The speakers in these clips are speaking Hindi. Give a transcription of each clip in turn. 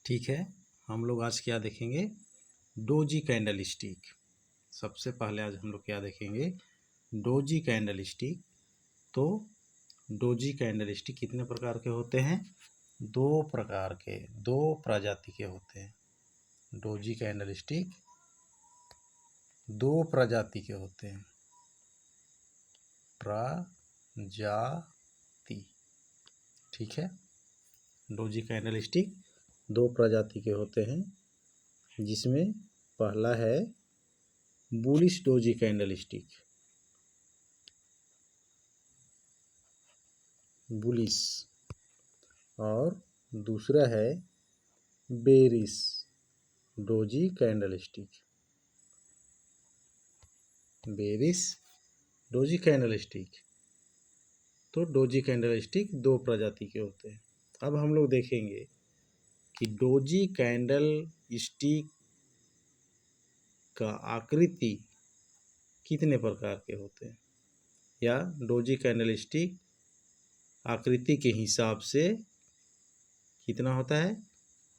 ठीक है, हम लोग आज क्या देखेंगे? Doji candle stick. सबसे पहले आज हम लोग क्या देखेंगे? Doji candle stick. तो डोजी कैंडल स्टिक कितने प्रकार के होते हैं? दो प्रकार के, दो प्रजाति के होते हैं। डोजी कैंडल स्टिक दो प्रजाति के होते हैं। प्रजाति, ठीक है। डोजी कैंडल स्टिक दो प्रजाति के होते हैं, जिसमें पहला है bullish doji candle stick, bullish, और दूसरा है bearish doji candle stick, bearish doji candle stick. तो डोजी कैंडल स्टिक दो प्रजाति के होते हैं। अब हम लोग देखेंगे कि डोजी कैंडल स्टिक का आकृति कितने प्रकार के होते हैं, या डोजी कैंडल स्टिक आकृति के हिसाब से कितना होता है?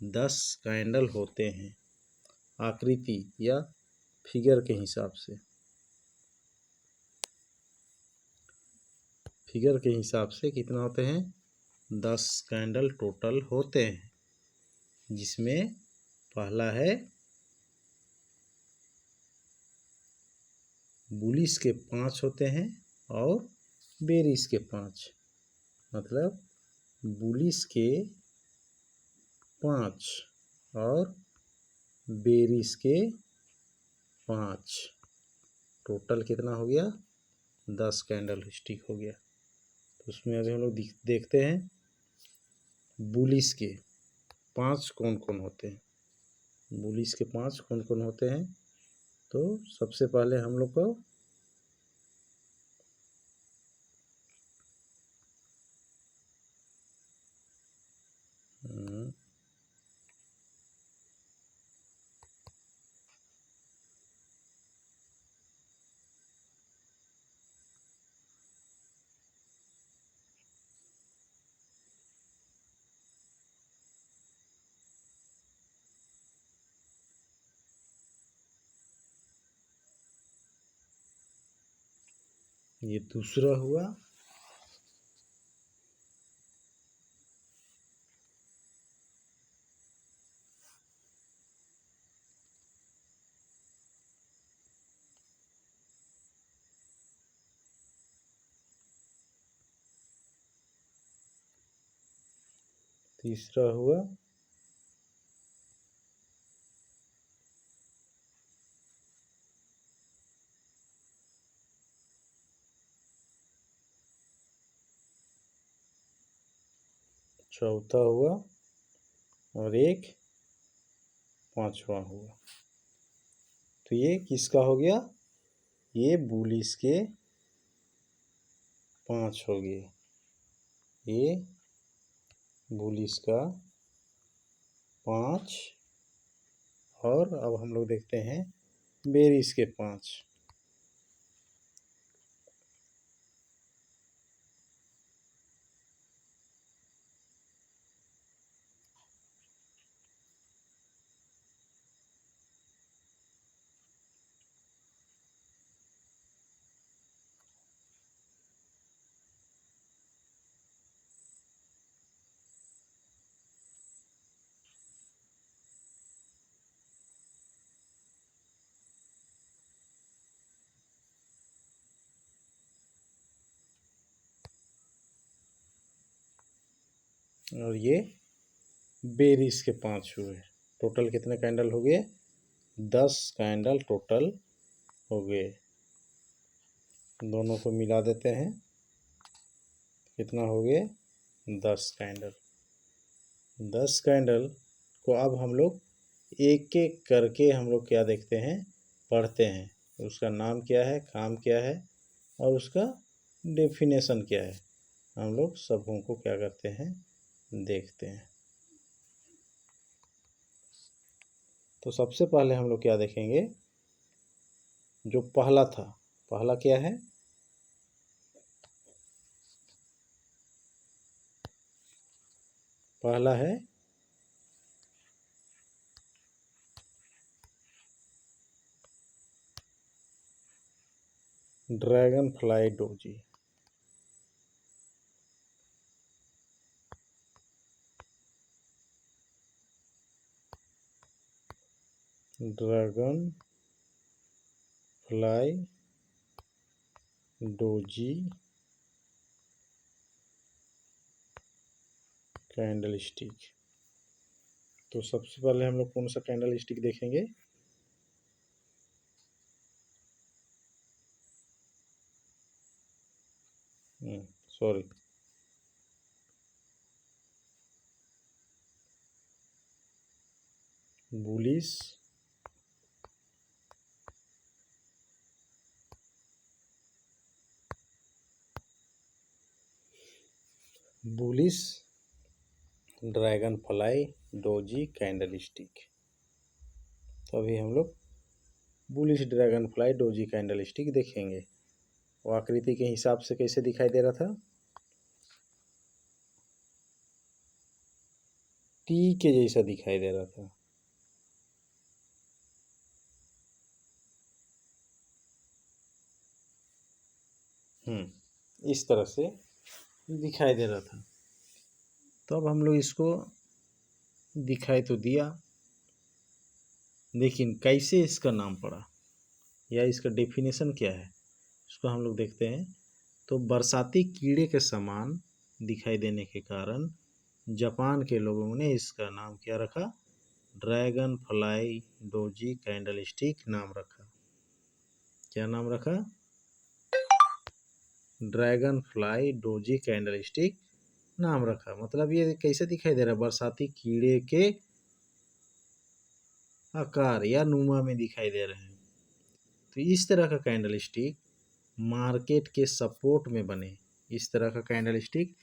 10 कैंडल होते हैं। आकृति या फिगर के हिसाब से, फिगर के हिसाब से कितना होते हैं? 10 कैंडल टोटल होते हैं, जिसमें पहला है बुलिश के 5 होते हैं और बेरिश के 5। मतलब बुलिश के 5 और बेरिश के 5, टोटल कितना हो गया? 10 कैंडल स्टिक हो गया। तो उसमें अभी हम लोग देखते हैं बुलिश के 5 कौन कौन होते हैं। बुलिश के 5 कौन कौन होते हैं? तो सबसे पहले हम लोग को ये दूसरा हुआ, तीसरा हुआ, चौथा हुआ, और एक पांचवा हुआ। तो ये किसका हो गया? ये बुलिश के 5 हो गए। ये बुलिश का 5, और अब हम लोग देखते हैं बेरिश के 5। और ये बेरिश के 5 हुए। टोटल कितने कैंडल हो गए? 10 कैंडल टोटल हो गए। दोनों को मिला देते हैं, कितना हो गए? 10 कैंडल। 10 कैंडल को अब हम लोग एक एक करके हम लोग क्या देखते हैं? पढ़ते हैं। उसका नाम क्या है, काम क्या है, और उसका डेफिनेशन क्या है, हम लोग सबों को क्या करते हैं? देखते हैं। तो सबसे पहले हम लोग क्या देखेंगे? जो पहला था, पहला क्या है? पहला है dragon fly doji. Dragon fly doji candle stick. तो सबसे पहले हम लोग कौन सा कैंडल स्टिक देखेंगे? Sorry, bullish dragon fly doji candle stick. तो अभी हम लोग bullish dragon fly doji candle stick देखेंगे। वो आकृति के हिसाब से कैसे दिखाई दे रहा था? टी के जैसा दिखाई दे रहा था। इस तरह से दिखाई दे रहा था। तो अब हम लोग इसको दिखाई तो दिया, लेकिन कैसे इसका नाम पड़ा या इसका डेफिनेशन क्या है, इसको हम लोग देखते हैं। तो बरसाती कीड़े के समान दिखाई देने के कारण जापान के लोगों ने इसका नाम क्या रखा? Dragon fly doji candle stick नाम रखा। क्या नाम रखा? Dragon fly doji candle stick नाम रखा। मतलब ये कैसे दिखाई दे रहा है? बरसाती कीड़े के आकार या नुमा में दिखाई दे रहे हैं। तो इस तरह का कैंडल स्टिक मार्केट के सपोर्ट में बने, इस तरह का कैंडल स्टिक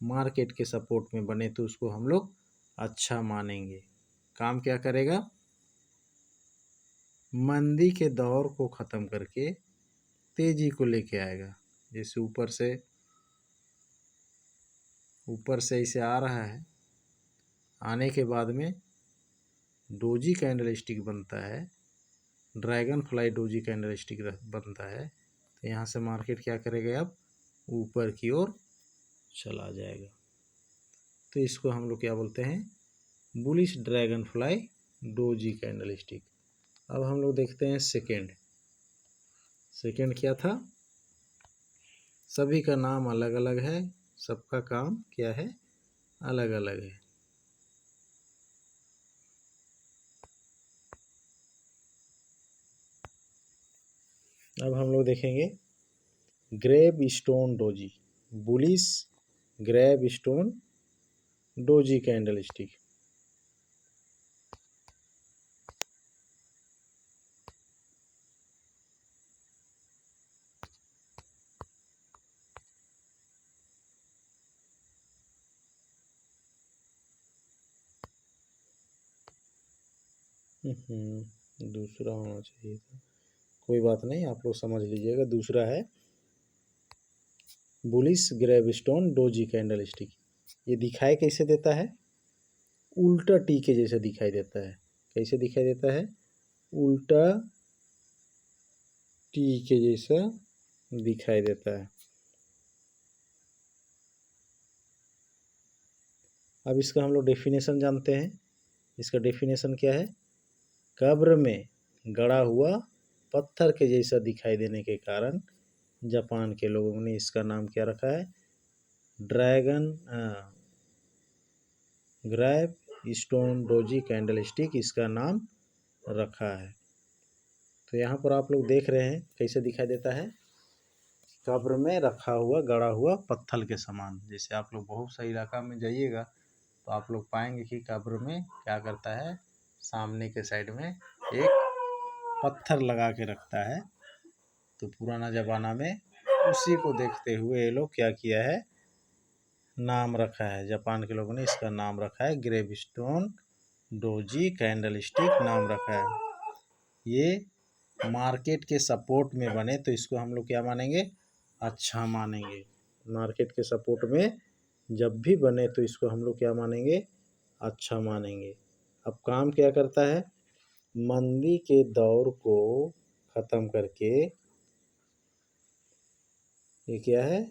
मार्केट के सपोर्ट में बने तो उसको हम लोग अच्छा मानेंगे। काम क्या करेगा? मंदी के दौर को ख़त्म करके तेजी को लेके आएगा। जैसे ऊपर से इसे आ रहा है, आने के बाद में डोजी कैंडल स्टिक बनता है, dragon fly doji candle stick बनता है। तो यहाँ से मार्केट क्या करेगा? अब ऊपर की ओर चला जाएगा। तो इसको हम लोग क्या बोलते हैं? Bullish dragon fly doji candle stick. अब हम लोग देखते हैं सेकेंड क्या था? सभी का नाम अलग अलग है, सबका काम क्या है? अलग अलग है। अब हम लोग देखेंगे gravestone doji, bullish gravestone doji candlestick. दूसरा होना चाहिए था, कोई बात नहीं, आप लोग समझ लीजिएगा। दूसरा है bullish gravestone doji candle stick. ये दिखाई कैसे देता है? उल्टा टी के जैसा दिखाई देता है। कैसे दिखाई देता है? उल्टा टी के जैसा दिखाई देता है। अब इसका हम लोग डेफिनेशन जानते हैं। इसका डेफिनेशन क्या है? कब्र में गड़ा हुआ पत्थर के जैसा दिखाई देने के कारण जापान के लोगों ने इसका नाम क्या रखा है? Gravestone doji candlestick इसका नाम रखा है। तो यहाँ पर आप लोग देख रहे हैं कैसे दिखाई देता है? कब्र में रखा हुआ गड़ा हुआ पत्थर के समान। जैसे आप लोग बहुत सा इलाका में जाइएगा तो आप लोग पाएंगे कि कब्र में क्या करता है? सामने के साइड में एक पत्थर लगा के रखता है। तो पुराना ज़माना में उसी को देखते हुए ये लोग क्या किया है? नाम रखा है। जापान के लोगों ने इसका नाम रखा है ग्रेवस्टोन डोजी कैंडल स्टिक नाम रखा है। ये मार्केट के सपोर्ट में बने तो इसको हम लोग क्या मानेंगे? अच्छा मानेंगे। मार्केट के सपोर्ट में जब भी बने तो इसको हम लोग क्या मानेंगे? अच्छा मानेंगे। अब काम क्या करता है? मंदी के दौर को ख़त्म करके ये क्या है,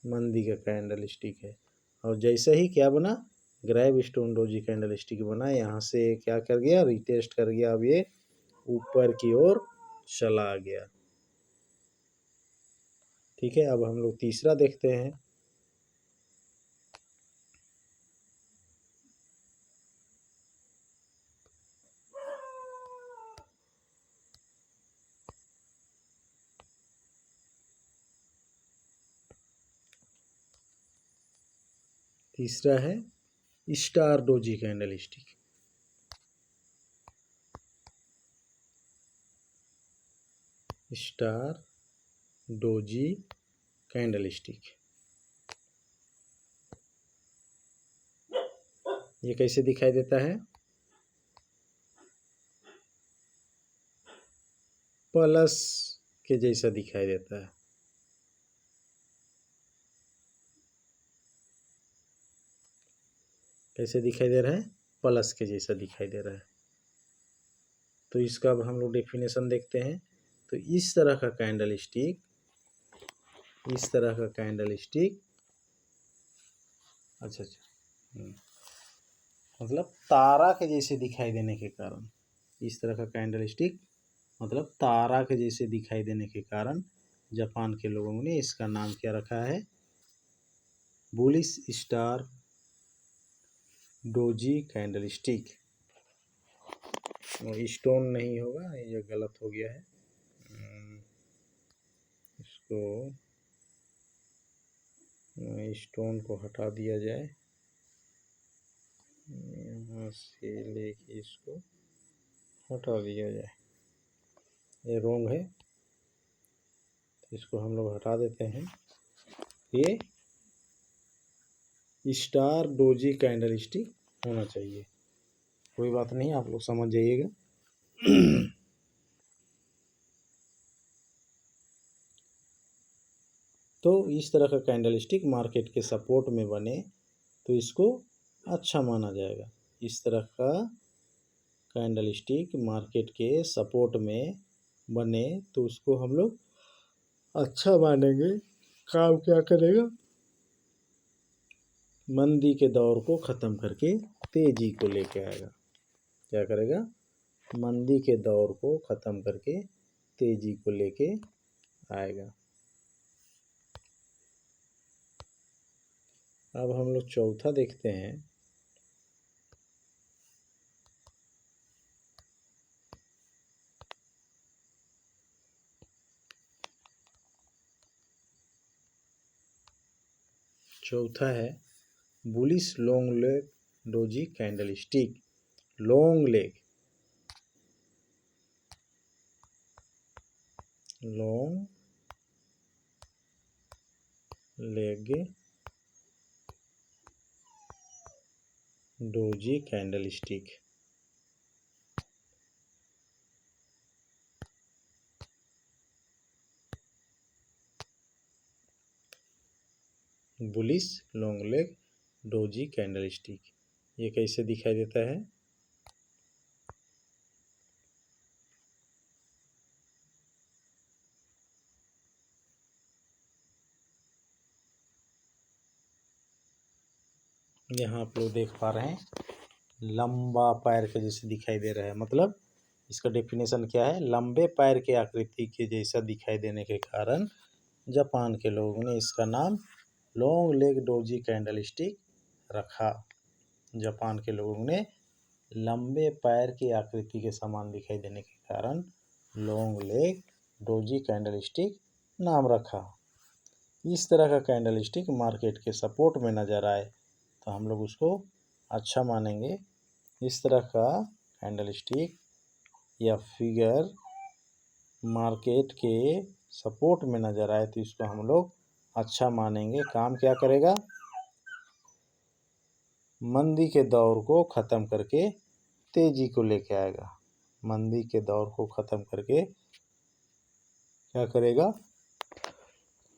मंदी का कैंडल स्टिक है। और जैसे ही क्या बना, ग्रेवस्टोन डोजी कैंडल स्टिक बना, यहाँ से क्या कर गया, रिटेस्ट कर गया, अब ये ऊपर की ओर चला गया। ठीक है, अब हम लोग तीसरा देखते हैं। तीसरा है star doji candle stick. Star doji candle stick, ये कैसे दिखाई देता है, प्लस के जैसा दिखाई देता है। कैसे दिखाई दे रहा है, प्लस के जैसा दिखाई दे रहा है। तो इसका अब हम लोग डेफिनेशन देखते हैं। तो इस तरह का कैंडल स्टिक, इस तरह का कैंडल स्टिक, अच्छा, मतलब तारा के जैसे दिखाई देने के कारण, इस तरह का कैंडल स्टिक मतलब तारा के जैसे दिखाई देने के कारण जापान के लोगों ने इसका नाम क्या रखा है, bullish star doji candle stick. Stone नहीं होगा, ये गलत हो गया है, इसको स्टोन को हटा दिया जाए, यहाँ से लेके इसको हटा दिया जाए, ये रॉन्ग है, इसको हम लोग हटा देते हैं। ये स्टार डोजी कैंडल स्टिक होना चाहिए, कोई बात नहीं, आप लोग समझ जाइएगा। तो इस तरह का कैंडल स्टिक मार्केट के सपोर्ट में बने तो इसको अच्छा माना जाएगा। इस तरह का कैंडल स्टिक मार्केट के सपोर्ट में बने तो उसको हम लोग अच्छा मानेंगे। काम क्या करेगा, मंदी के दौर को ख़त्म करके तेजी को लेके आएगा। क्या करेगा, मंदी के दौर को ख़त्म करके तेजी को लेके आएगा। अब हम लोग चौथा देखते हैं। चौथा है bullish long leg doji candle stick. Long leg, long leg doji candle stick, bullish long leg doji candle stick, ये कैसे दिखाई देता है, यहाँ आप लोग देख पा रहे हैं, लंबा पैर के जैसे दिखाई दे रहा है। मतलब इसका डेफिनेशन क्या है, लंबे पैर के आकृति के जैसा दिखाई देने के कारण जापान के लोगों ने इसका नाम long leg doji candle stick रखा। जापान के लोगों ने लंबे पैर की आकृति के समान दिखाई देने के कारण long leg doji candle stick नाम रखा। इस तरह का कैंडल स्टिक मार्केट के सपोर्ट में नज़र आए तो हम लोग उसको अच्छा मानेंगे। इस तरह का कैंडल स्टिक या फिगर मार्केट के सपोर्ट में नज़र आए तो इसको हम लोग अच्छा मानेंगे। काम क्या करेगा, मंदी के दौर को ख़त्म करके तेजी को लेके आएगा। मंदी के दौर को ख़त्म करके क्या करेगा,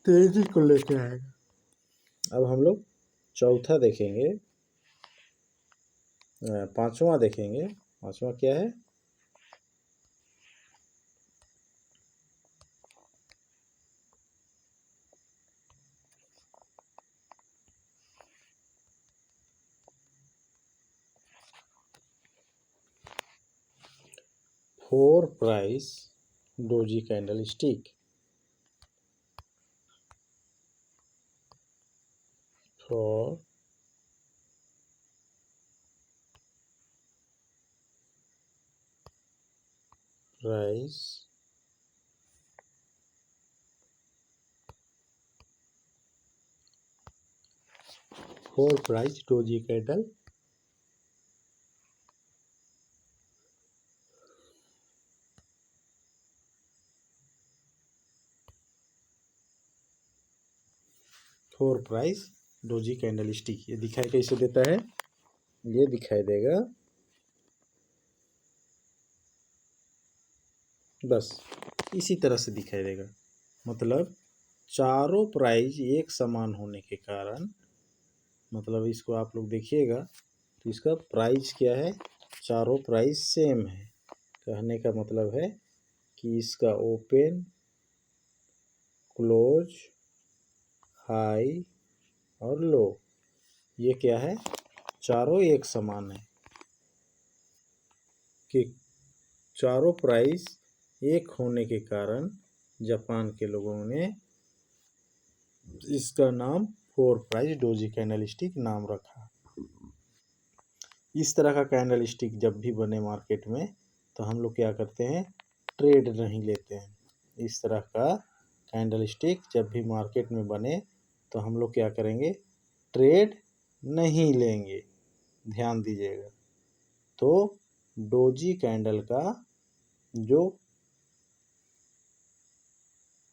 तेजी को लेके आएगा। अब हम लोग चौथा देखेंगे, पांचवा देखेंगे। पांचवा क्या है, 4 price doji candle stick. 4 price doji candle price doji candle stick. ये दिखाई कैसे देता है, ये दिखाई देगा, बस इसी तरह से दिखाई देगा। मतलब चारों प्राइज एक समान होने के कारण, मतलब इसको आप लोग देखिएगा तो इसका प्राइस क्या है, चारों प्राइस सेम है। कहने का मतलब है कि इसका ओपन, क्लोज, हाई और लो, ये क्या है, चारों एक समान है। कि चारों प्राइस एक होने के कारण जापान के लोगों ने इसका नाम 4 प्राइस डोजी कैंडल स्टिक नाम रखा। इस तरह का कैंडल स्टिक जब भी बने मार्केट में तो हम लोग क्या करते हैं, ट्रेड नहीं लेते हैं। इस तरह का कैंडल स्टिक जब भी मार्केट में बने तो हम लोग क्या करेंगे, ट्रेड नहीं लेंगे, ध्यान दीजिएगा। तो डोजी कैंडल का जो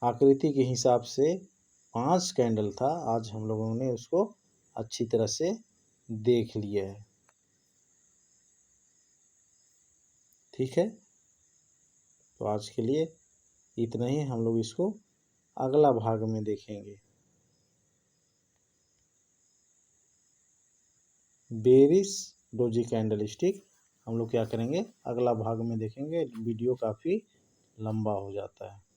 आकृति के हिसाब से 5 कैंडल था, आज हम लोगों ने उसको अच्छी तरह से देख लिया है। ठीक है, तो आज के लिए इतना ही। हम लोग इसको अगला भाग में देखेंगे। बेरिश डोजी कैंडल स्टिक हम लोग क्या करेंगे, अगला भाग में देखेंगे। वीडियो काफ़ी लंबा हो जाता है।